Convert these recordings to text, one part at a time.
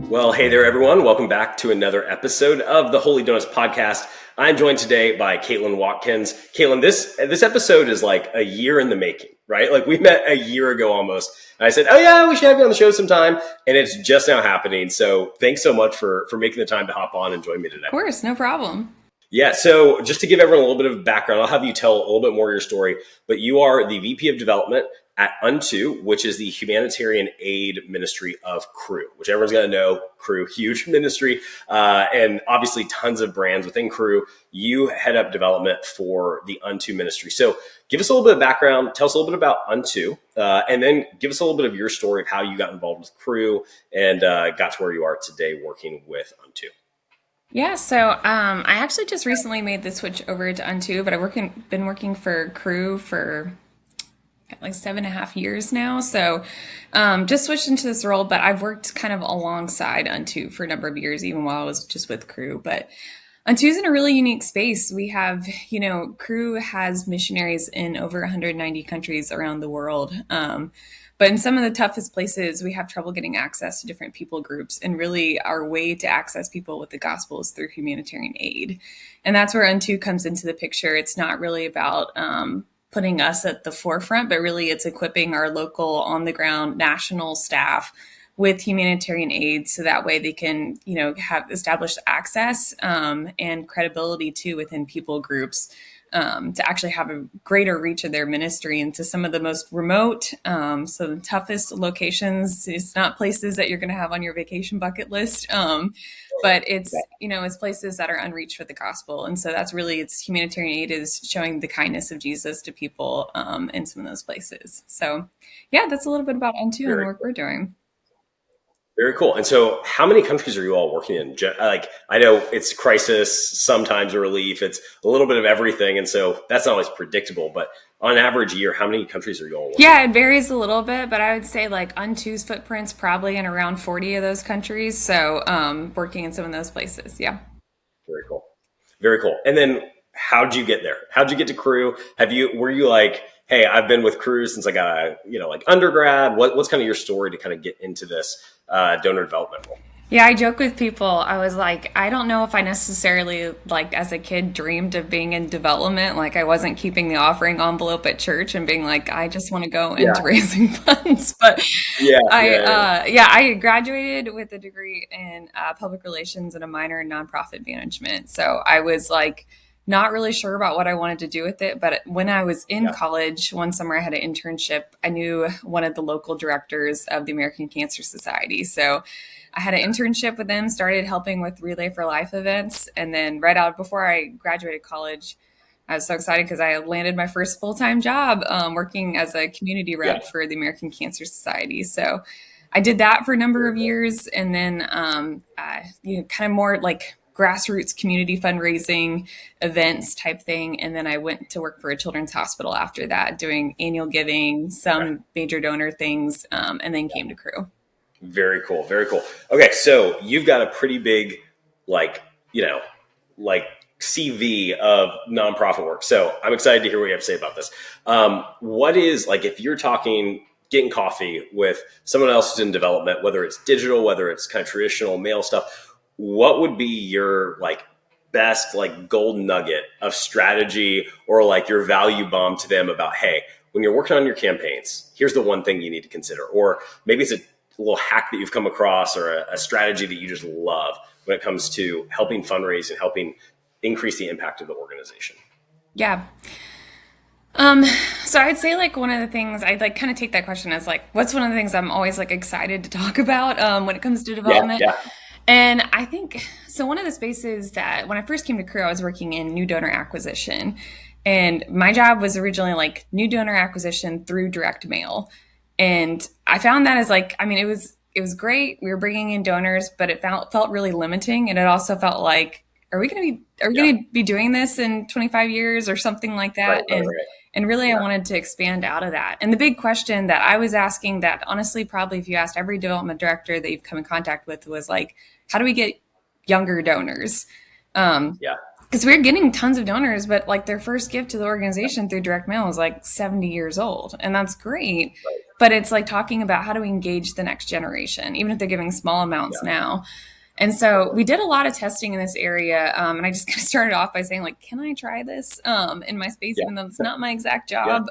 Well, hey there, everyone. Welcome back to another episode of the Holy Donuts podcast. I'm joined today by Kaitlynn Watkins. Kaitlynn, this episode is like a year in the making, right? Like we met a year ago almost. And I said, oh yeah, we should have you on the show sometime. And it's just now happening. So thanks so much for making the time to hop on and join me today. Of course, no problem. Yeah, so just to give everyone a little bit of background, I'll have you tell a little bit more of your story, but you are the VP of Development at Unto, which is the humanitarian aid ministry of Cru, which everyone's got to know. Cru, huge ministry, and obviously tons of brands within Cru. You head up development for the Unto ministry. So give us a little bit of background, tell us a little bit about Unto, and then give us a little bit of your story of how you got involved with Cru and got to where you are today working with Unto. Yeah, so I actually just recently made the switch over to Unto, but been working for Cru for like 7.5 years now. So just switched into this role, but I've worked kind of alongside Unto for a number of years, even while I was just with Cru. But Unto's in a really unique space. We have, Cru has missionaries in over 190 countries around the world. But in some of the toughest places, we have trouble getting access to different people groups. And really, our way to access people with the gospel is through humanitarian aid. And that's where Unto comes into the picture. It's not really about putting us at the forefront, but really it's equipping our local, on-the-ground, national staff with humanitarian aid, so that way they can, have established access and credibility too within people groups. To actually have a greater reach of their ministry into some of the most remote, so the toughest locations. It's not places that you're going to have on your vacation bucket list, but it's places that are unreached with the gospel. And so that's really, it's humanitarian aid is showing the kindness of Jesus to people in some of those places. So yeah, that's a little bit about Unto and the work we're doing. Very cool. And so how many countries are you all working in? Like, I know it's crisis, sometimes relief, it's a little bit of everything. And so that's not always predictable, but on average year, how many countries are you all working in? Yeah, it varies a little bit, but I would say like Unto's footprint's probably in around 40 of those countries. So working in some of those places. Yeah. Very cool. Very cool. And then how'd you get there? How'd you get to Cru? Were you like, hey, I've been with Cru since I got like undergrad? What's kind of your story to kind of get into this donor development role? Yeah, I joke with people. I was like, I don't know if I necessarily, like, as a kid, dreamed of being in development. Like, I wasn't keeping the offering envelope at church and being like, I just want to go into raising funds. But I graduated with a degree in public relations and a minor in nonprofit management. So I was like, not really sure about what I wanted to do with it. But when I was in college, one summer I had an internship. I knew one of the local directors of the American Cancer Society. So I had an internship with them, started helping with Relay for Life events. And then right out before I graduated college, I was so excited because I landed my first full-time job working as a community rep for the American Cancer Society. So I did that for a number of years. And then, kind of more like grassroots community fundraising events type thing. And then I went to work for a children's hospital after that, doing annual giving, some major donor things, and then came to Cru. Very cool. Very cool. Okay. So you've got a pretty big, CV of nonprofit work. So I'm excited to hear what you have to say about this. What is, like, if you're talking getting coffee with someone else who's in development, whether it's digital, whether it's kind of traditional mail stuff, what would be your best gold nugget of strategy or your value bomb to them about, hey, when you're working on your campaigns, here's the one thing you need to consider. Or maybe it's a little hack that you've come across or a strategy that you just love when it comes to helping fundraise and helping increase the impact of the organization. Yeah. So I'd say one of the things I'd kind of take that question as what's one of the things I'm always excited to talk about when it comes to development. Yeah. And I think, so one of the spaces that when I first came to Cru, I was working in new donor acquisition. And my job was originally new donor acquisition through direct mail. And I found that as it was great. We were bringing in donors, but it felt really limiting. And it also felt like, are we going to be doing this in 25 years or something like that? Right. And really, I wanted to expand out of that. And the big question that I was asking that honestly, probably if you asked every development director that you've come in contact with was how do we get younger donors? because we're getting tons of donors, but like their first gift to the organization through direct mail is like 70 years old, and that's great. Right. But it's like talking about how do we engage the next generation, even if they're giving small amounts Yeah. now. And so Totally. we did a lot of testing in this area, and I just kind of started off by saying like, "Can I try this in my space, Yeah. even though it's not my exact Yeah. job?"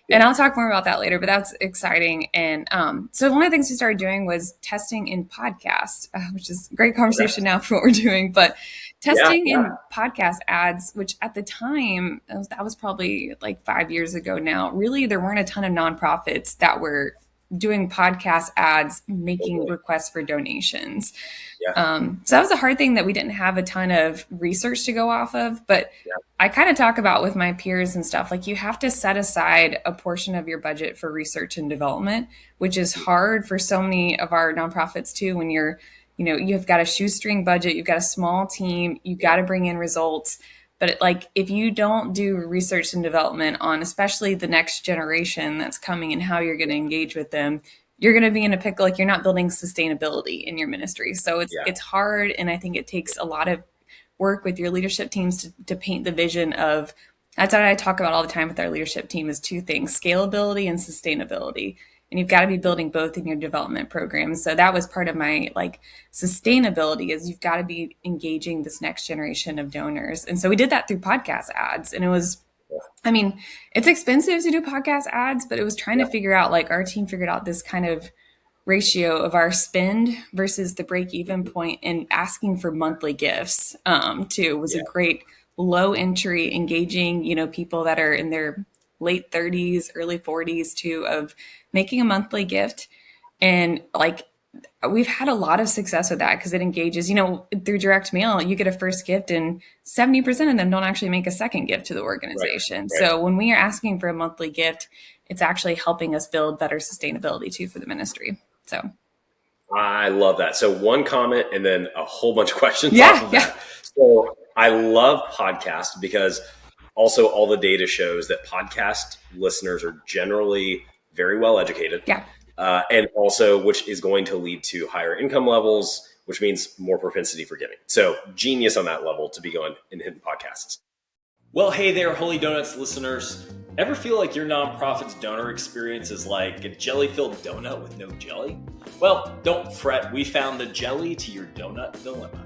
And Yeah. I'll talk more about that later, but that's exciting. And so one of the things we started doing was testing in podcast, which is a great Okay. conversation now for what we're doing, but Yeah. testing Yeah. in podcast ads, which at the time, that was probably like 5 years ago now, really there weren't a ton of nonprofits that were doing podcast ads, making Totally. requests for donations. Yeah. So that was a hard thing that we didn't have a ton of research to go off of. But Yeah. I kind of talk about with my peers and stuff, like you have to set aside a portion of your budget for research and development, which is hard for so many of our nonprofits too. When you've got a shoestring budget, you've got a small team, you've got to bring in results. But like if you don't do research and development on especially the next generation that's coming and how you're going to engage with them, you're going to be in a pickle. Like you're not building sustainability in your ministry. So it's Yeah. it's hard, and I think it takes a lot of work with your leadership teams to paint the vision of. That's what I talk about all the time with our leadership team is two things: scalability and sustainability. And you've got to be building both in your development programs. So that was part of my like sustainability is you've got to be engaging this next generation of donors. And so we did that through podcast ads, and it was, I mean, it's expensive to do podcast ads, but it was trying to Yeah. figure out, like, our team figured out this kind of ratio of our spend versus the break even point, and asking for monthly gifts too was a Yeah. great low entry, engaging, people that are in their late 30s, early 40s too, of making a monthly gift. And like, we've had a lot of success with that because it engages, through direct mail, you get a first gift and 70% of them don't actually make a second gift to the Right. organization. Right. So when we are asking for a monthly gift, it's actually helping us build better sustainability too for the ministry. So I love that. So one comment and then a whole bunch of questions off yeah, of yeah, that. So I love podcasts because also all the data shows that podcast listeners are generally very well educated, yeah. and also which is going to lead to higher income levels, which means more propensity for giving. So genius on that level to be going and hitting podcasts. Well, hey there, Holy Donuts listeners. Ever feel like your nonprofit's donor experience is like a jelly-filled donut with no jelly? Well, don't fret. We found the jelly to your donut dilemma.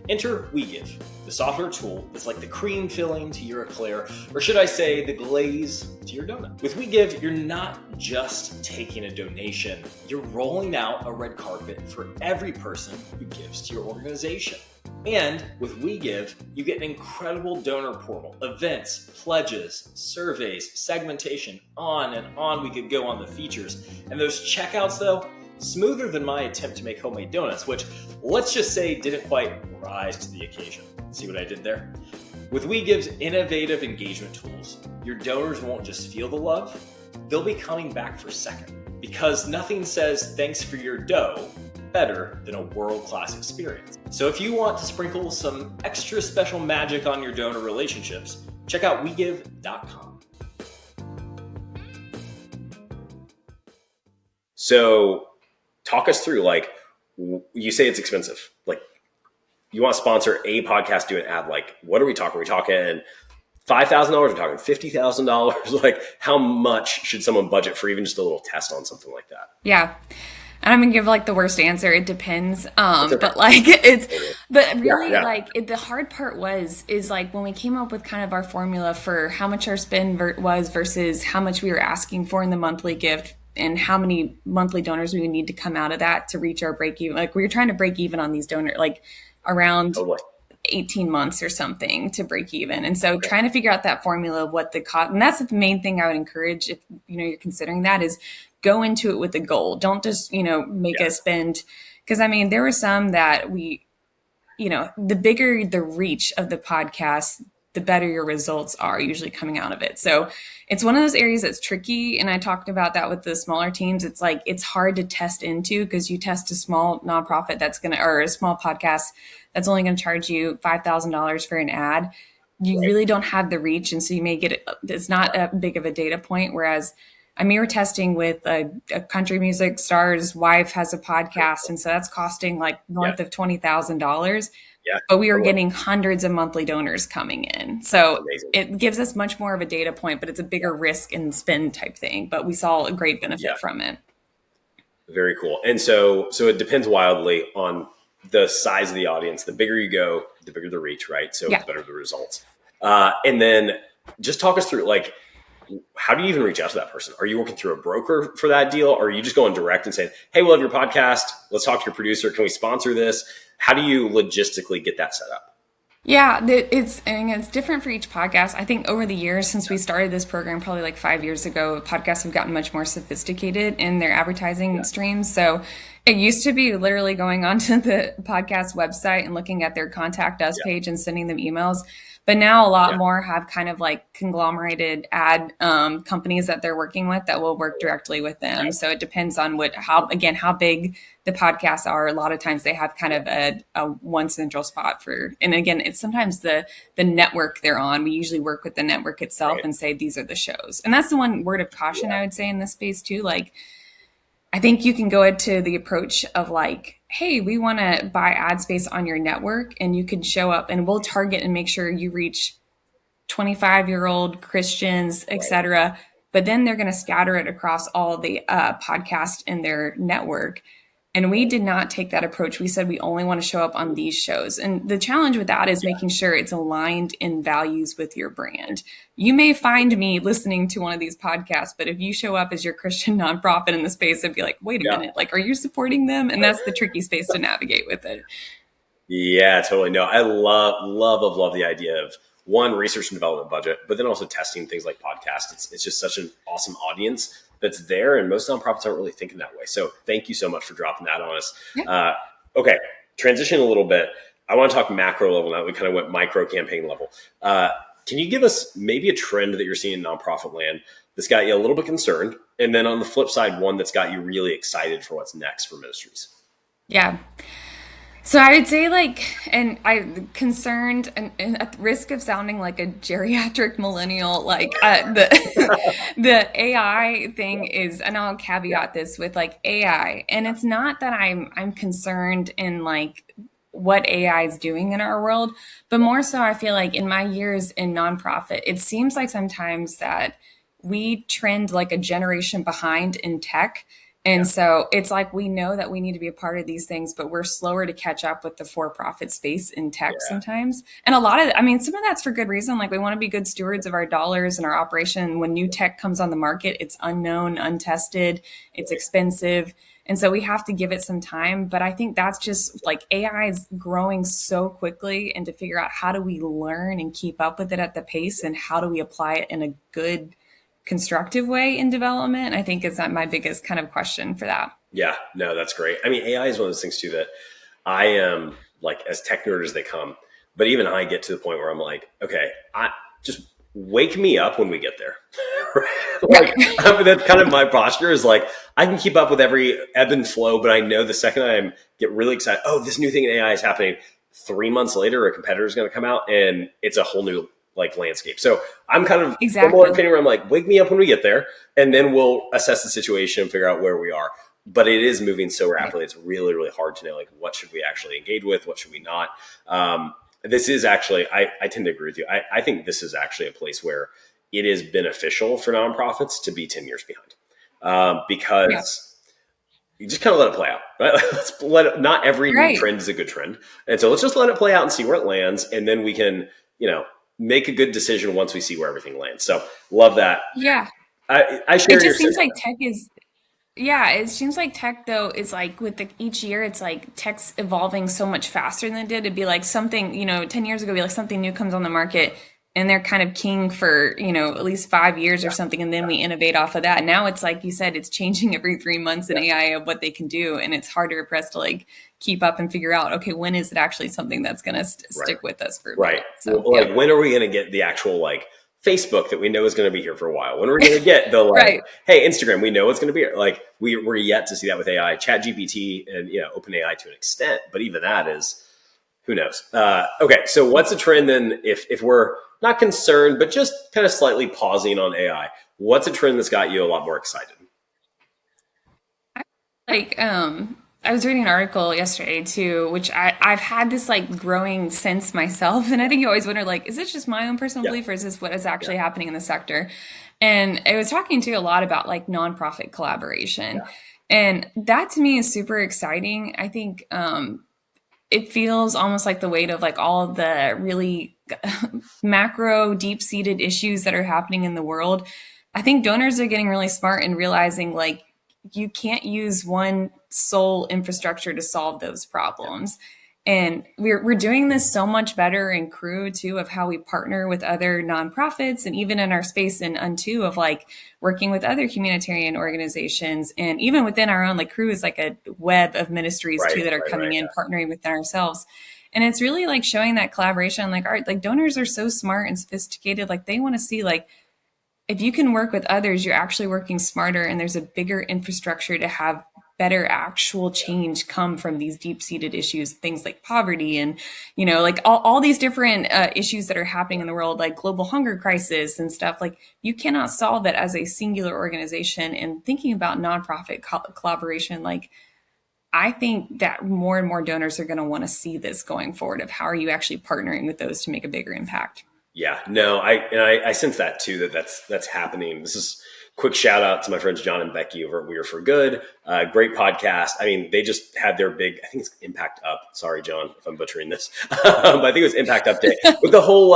Enter WeGive, the software tool that's like the cream filling to your eclair, or should I say the glaze to your donut. With WeGive, you're not just taking a donation, you're rolling out a red carpet for every person who gives to your organization. And with WeGive, you get an incredible donor portal, events, pledges, surveys, segmentation, on and on we could go on the features. And those checkouts, though, smoother than my attempt to make homemade donuts, which let's just say didn't quite rise to the occasion. See what I did there? With WeGive's innovative engagement tools, your donors won't just feel the love, they'll be coming back for second. Because nothing says thanks for your dough better than a world-class experience. So if you want to sprinkle some extra special magic on your donor relationships, check out wegive.com. So talk us through, like, you say it's expensive. Like, you want to sponsor a podcast, do an ad. Like, what are we talking? Are we talking $5,000? We're talking $50,000? Like, how much should someone budget for even just a little test on something like that? Yeah. And I'm gonna give like the worst answer. It depends. It's okay. But like but Yeah, really yeah. like the hard part is like when we came up with kind of our formula for how much our spend was versus how much we were asking for in the monthly gift and how many monthly donors we would need to come out of that to reach our break even. Like we were trying to break even on these donors, like around Totally. 18 months or something to break even. And so Okay. trying to figure out that formula of what the cost, and that's the main thing I would encourage if you're considering that, is go into it with a goal. Don't just, make Yeah. a spend. Because I mean, there were some that the bigger the reach of the podcast, the better your results are usually coming out of it. So it's one of those areas that's tricky. And I talked about that with the smaller teams. It's like, it's hard to test into because you test a small nonprofit or a small podcast that's only going to charge you $5,000 for an ad. You Right. really don't have the reach. And so you may get it's not a big of a data point. Whereas I mean, we're testing with a country music star's wife has a podcast, and so that's costing like Yeah. north of $20,000. Yeah. But we are Totally. getting hundreds of monthly donors coming in. So Amazing. it gives us much more of a data point, but it's a bigger risk and spend type thing. But we saw a great Yeah. benefit from it. Very cool. And so it depends wildly on the size of the audience. The bigger you go, the bigger the reach, right? So Yeah. the better the results. And then just talk us through, like, how do you even reach out to that person? Are you working through a broker for that deal? Or are you just going direct and saying, hey, we love your podcast. Let's talk to your producer. Can we sponsor this? How do you logistically get that set up? Yeah, it's different for each podcast. I think over the years since we started this program, probably like 5 years ago, podcasts have gotten much more sophisticated in their advertising streams. So it used to be literally going onto the podcast website and looking at their contact us Yeah. page and sending them emails. But now a lot Yeah. more have kind of like conglomerated ad companies that they're working with that will work directly with them. So it depends on how big the podcasts are. A lot of times they have kind of a one central spot for, and again, it's sometimes the network they're on. We usually work with the network itself Right. and say, these are the shows. And that's the one word of caution I would say in this space too. Like, I think you can go into the approach of like, hey, we want to buy ad space on your network, and you can show up and we'll target and make sure you reach 25-year-old Christians, etc. But then they're going to scatter it across all the podcasts in their network. And we did not take that approach. We said we only want to show up on these shows. And the challenge with that is making sure it's aligned in values with your brand. You may find me listening to one of these podcasts, but if you show up as your Christian nonprofit in the space, I'd be like, wait a minute, like, are you supporting them? And that's the tricky space to navigate with it. Yeah, totally. No, I love the idea of, one, research and development budget, but then also testing things like podcasts. It's just such an awesome audience that's there, and most nonprofits aren't really thinking that way. So thank you so much for dropping that on us. Yeah. Okay, transition a little bit. I want to talk macro level now. We kind of went micro campaign level. Can you give us maybe a trend that you're seeing in nonprofit land that's got you a little bit concerned, and then on the flip side, one that's got you really excited for what's next for ministries? Yeah. So I would say, like, and I'm concerned and at risk of sounding like a geriatric millennial, like the AI thing is, and I'll caveat this with like AI, and it's not that I'm concerned in like what AI is doing in our world, but more so I feel like in my years in nonprofit, it seems like sometimes that we trend like a generation behind in tech. And so it's like we know that we need to be a part of these things, but we're slower to catch up with the for-profit space in tech sometimes. And a lot of, I mean, some of that's for good reason. Like we want to be good stewards of our dollars and our operation. When new tech comes on the market, it's unknown, untested, it's expensive. And so we have to give it some time. But I think that's just like AI is growing so quickly, and to figure out how do we learn and keep up with it at the pace, and how do we apply it in a good, constructive way in development, I think is my biggest kind of question for that. Yeah, no, that's great. I mean, AI is one of those things too that I am like as tech nerd as they come, but even I get to the point where I'm like, okay, I just wake me up when we get there. Like I mean, that's kind of my posture is like, I can keep up with every ebb and flow, but I know the second I get really excited, oh, this new thing in AI is happening, 3 months later, a competitor is going to come out and it's a whole new like landscape. So I'm kind of similar opinion where I'm like, wake me up when we get there, and then we'll assess the situation and figure out where we are. But it is moving so rapidly. It's really, really hard to know, like, what should we actually engage with? What should we not? This is actually, I tend to agree with you. I think this is actually a place where it is beneficial for nonprofits to be 10 years behind, because you just kind of let it play out, right? Let's let it, not every new trend is a good trend. And so let's just let it play out and see where it lands. And then we can, make a good decision once we see where everything lands. So love that. Yeah. I share it just your seems like tech is, it seems like tech though is like with each year, it's like tech's evolving so much faster than it did. It'd be like something, 10 years ago, it'd be like something new comes on the market and they're kind of king for, at least 5 years or something. And then we innovate off of that. Now it's like you said, it's changing every 3 months in AI of what they can do. And it's harder for us to like keep up and figure out, okay, when is it actually something that's going to stick with us for a minute? So, like, when are we going to get the actual like Facebook that we know is going to be here for a while? When are we going to get the like, hey, Instagram, we know it's going to be here. Like we're yet to see that with AI, ChatGPT and OpenAI to an extent, but even that is, who knows? Okay, so what's a trend then if we're not concerned, but just kind of slightly pausing on AI? What's a trend that's got you a lot more excited? Like, I was reading an article yesterday too, which I've had this like growing sense myself. And I think you always wonder, like, is this just my own personal Yeah, belief or is this what is yeah, actually happening in the sector? And I was talking to a lot about like nonprofit collaboration. yeah. And that to me is super exciting. I think it feels almost like the weight of like all of the really macro, deep seated issues that are happening in the world. I think donors are getting really smart and realizing like you can't use one sole infrastructure to solve those problems. And we're doing this so much better in Crew too, of how we partner with other nonprofits and even in our space in Unto of like working with other humanitarian organizations. And even within our own, like Crew is like a web of ministries Right, too that are right, right. coming in, partnering within ourselves. And it's really like showing that collaboration, like art, like donors are so smart and sophisticated. Like they want to see like if you can work with others, you're actually working smarter and there's a bigger infrastructure to have better actual change come from these deep-seated issues, things like poverty and, like all these different issues that are happening in the world, like global hunger crisis and stuff. Like you cannot solve it as a singular organization. And thinking about nonprofit collaboration, like I think that more and more donors are going to want to see this going forward of how are you actually partnering with those to make a bigger impact. Yeah, no, I sense that too, that's happening. This is quick shout out to my friends John and Becky over at We Are for Good. Great podcast. I mean, they just had their big, I think it's Impact Up. Sorry, John, if I'm butchering this, but I think it was Impact Up Day. But the whole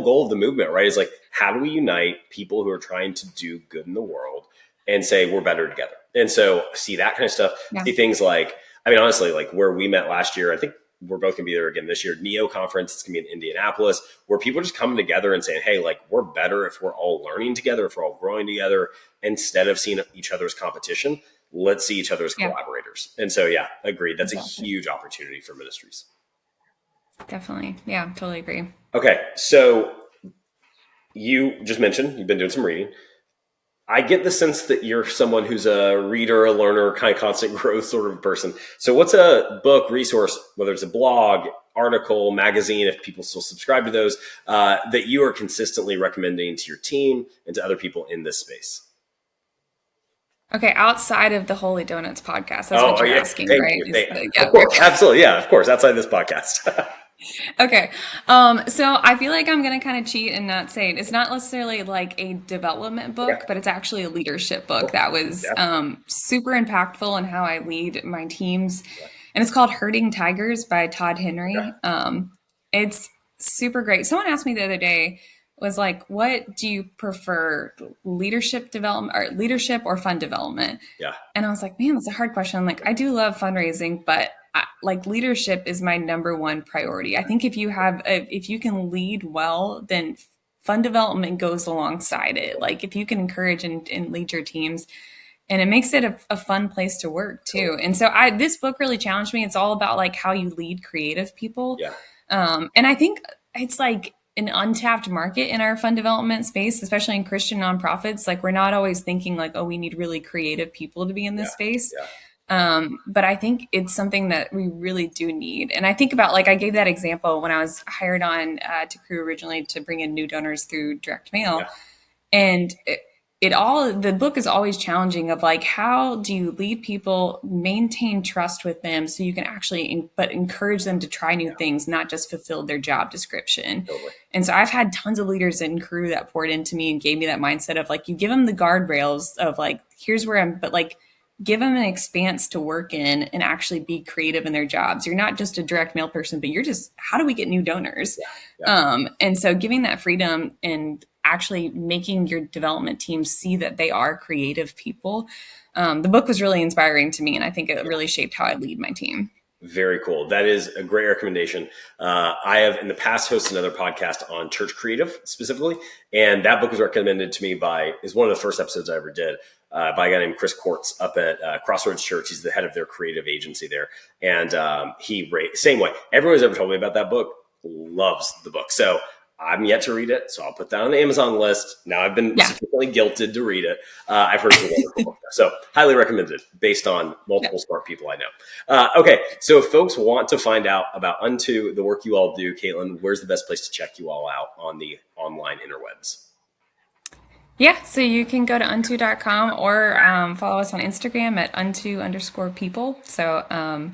goal of the movement, right, is like, how do we unite people who are trying to do good in the world and say we're better together? And so see that kind of stuff. Yeah. See things like, I mean, honestly, like where we met last year, I think we're both going to be there again this year. NEO conference, it's going to be in Indianapolis, where people just coming together and saying, hey, like we're better if we're all learning together, if we're all growing together, instead of seeing each other as competition, let's see each other as Yeah, collaborators. And so, yeah, agreed. That's a exactly. huge opportunity for ministries. Definitely. Yeah, totally agree. Okay. So you just mentioned you've been doing some reading. I get the sense that you're someone who's a reader, a learner, kind of constant growth sort of person. So what's a book, resource, whether it's a blog, article, magazine, if people still subscribe to those, that you are consistently recommending to your team and to other people in this space? Okay, outside of the Holy Donuts podcast, that's Oh, what you're yeah. asking, Thank right? you. Yeah, Of course. Absolutely. Yeah, of course. Outside this podcast. okay. So I feel like I'm gonna kind of cheat and not say it. It's not necessarily like a development Okay. book, but it's actually a leadership book Cool. that was Yeah. super impactful in how I lead my teams. And it's called Herding Tigers by Todd Okay. Henry. It's super great. Someone asked me the other day, was like, what do you prefer, leadership development or leadership or fund development? Yeah. And I was like, man, that's a hard question. I'm like, I do love fundraising, but like leadership is my number one priority. I think if you can lead well, then fund development goes alongside it. Like if you can encourage and lead your teams, and it makes it a fun place to work too. Totally. And so this book really challenged me. It's all about like how you lead creative people. Yeah. And I think it's like an untapped market in our fund development space, especially in Christian nonprofits. Like we're not always thinking like, oh, we need really creative people to be in Yeah. this space. Yeah. But I think it's something that we really do need. And I think about like I gave that example when I was hired on to Crew originally to bring in new donors through direct mail, Yeah. and the book is always challenging of like how do you lead people, maintain trust with them so you can actually but encourage them to try new things, not just fulfill their job description. Totally. And so I've had tons of leaders in Crew that poured into me and gave me that mindset of like you give them the guardrails of like here's where I'm, but like give them an expanse to work in and actually be creative in their jobs. You're not just a direct mail person, but you're just how do we get new donors? Yeah. And so giving that freedom and actually making your development team see that they are creative people. The book was really inspiring to me, and I think it really shaped how I lead my team. Very cool. That is a great recommendation. I have in the past hosted another podcast on church creative specifically, and that book was recommended to me is one of the first episodes I ever did by a guy named Chris Quartz up at Crossroads Church. He's the head of their creative agency there, and same way. Everyone who's ever told me about that book loves the book. So I'm yet to read it, so I'll put that on the Amazon list. Now I've been sufficiently guilted to read it. I've heard it's a wonderful book, so highly recommended based on multiple smart people I know. Okay, so if folks want to find out about Unto, the work you all do, Kaitlynn, where's the best place to check you all out on the online interwebs? Yeah, so you can go to unto.com or follow us on Instagram at unto_people. So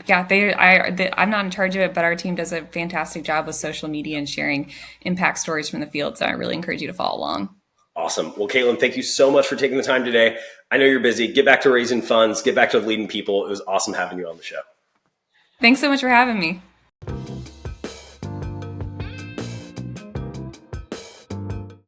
yeah, I'm not in charge of it, but our team does a fantastic job with social media and sharing impact stories from the field. So I really encourage you to follow along. Awesome. Well, Kaitlynn, thank you so much for taking the time today. I know you're busy. Get back to raising funds, get back to leading people. It was awesome having you on the show. Thanks so much for having me.